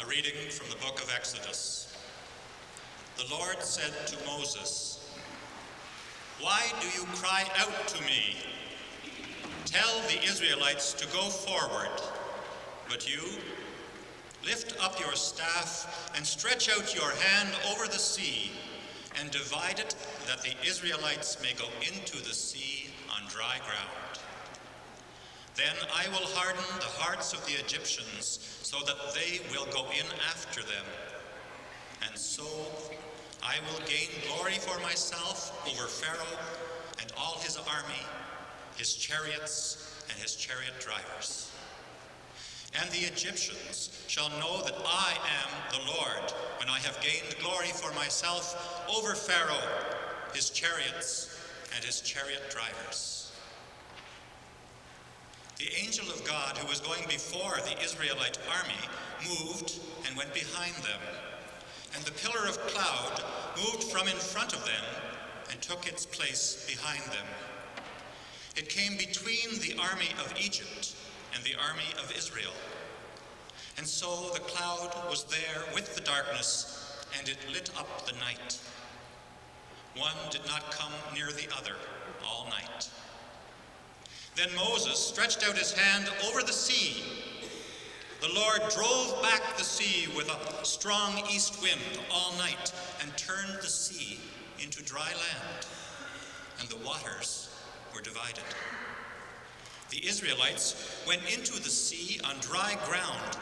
A reading from the book of Exodus. The Lord said to Moses, "Why do you cry out to me? Tell the Israelites to go forward. But you, lift up your staff and stretch out your hand over the sea and divide it that the Israelites may go into the sea on dry ground. Then I will harden the hearts of the Egyptians so that they will go in after them. And so I will gain glory for myself over Pharaoh and all his army, his chariots and his chariot drivers. And the Egyptians shall know that I am the Lord when I have gained glory for myself over Pharaoh, his chariots and his chariot drivers." The angel of God who was going before the Israelite army moved and went behind them, and the pillar of cloud moved from in front of them and took its place behind them. It came between the army of Egypt and the army of Israel. And so the cloud was there with the darkness, and it lit up the night. One did not come near the other all night. Then Moses stretched out his hand over the sea. The Lord drove back the sea with a strong east wind all night and turned the sea into dry land, and the waters were divided. The Israelites went into the sea on dry ground,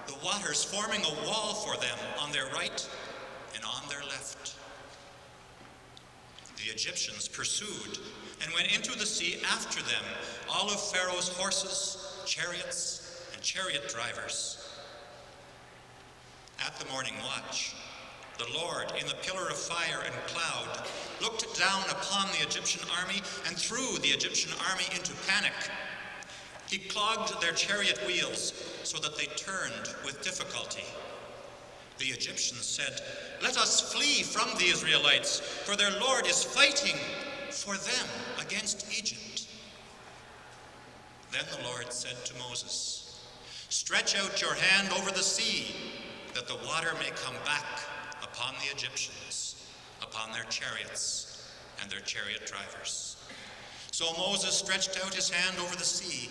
the waters forming a wall for them on their right and on their left. The Egyptians pursued and went into the sea after them, all of Pharaoh's horses, chariots, and chariot drivers. At the morning watch, the Lord, in the pillar of fire and cloud, looked down upon the Egyptian army and threw the Egyptian army into panic. He clogged their chariot wheels so that they turned with difficulty. The Egyptians said, "Let us flee from the Israelites, for their Lord is fighting for them against Egypt." Then the Lord said to Moses, "Stretch out your hand over the sea, that the water may come back upon the Egyptians, upon their chariots and their chariot drivers." So Moses stretched out his hand over the sea,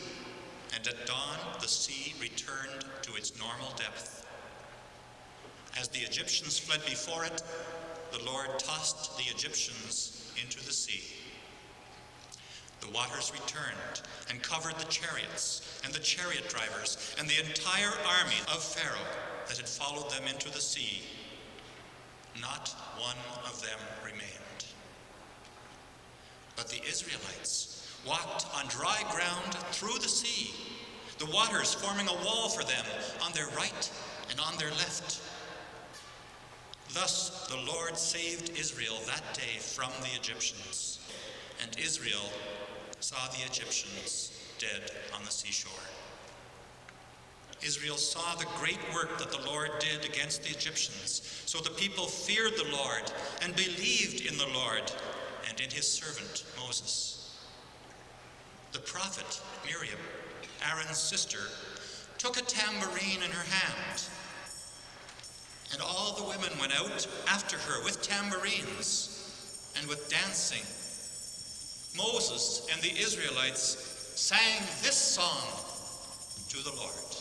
and at dawn the sea returned to its normal depth. As the Egyptians fled before it, the Lord tossed the Egyptians into the sea. The waters returned and covered the chariots and the chariot drivers and the entire army of Pharaoh that had followed them into the sea. Not one of them remained. But the Israelites walked on dry ground through the sea, the waters forming a wall for them on their right and on their left. Thus the Lord saved Israel that day from the Egyptians, and Israel saw the Egyptians dead on the seashore. Israel saw the great work that the Lord did against the Egyptians, so the people feared the Lord and believed in the Lord and in his servant Moses. The prophet Miriam, Aaron's sister, took a tambourine in her hand, and all the women went out after her with tambourines and with dancing. Moses and the Israelites sang this song to the Lord.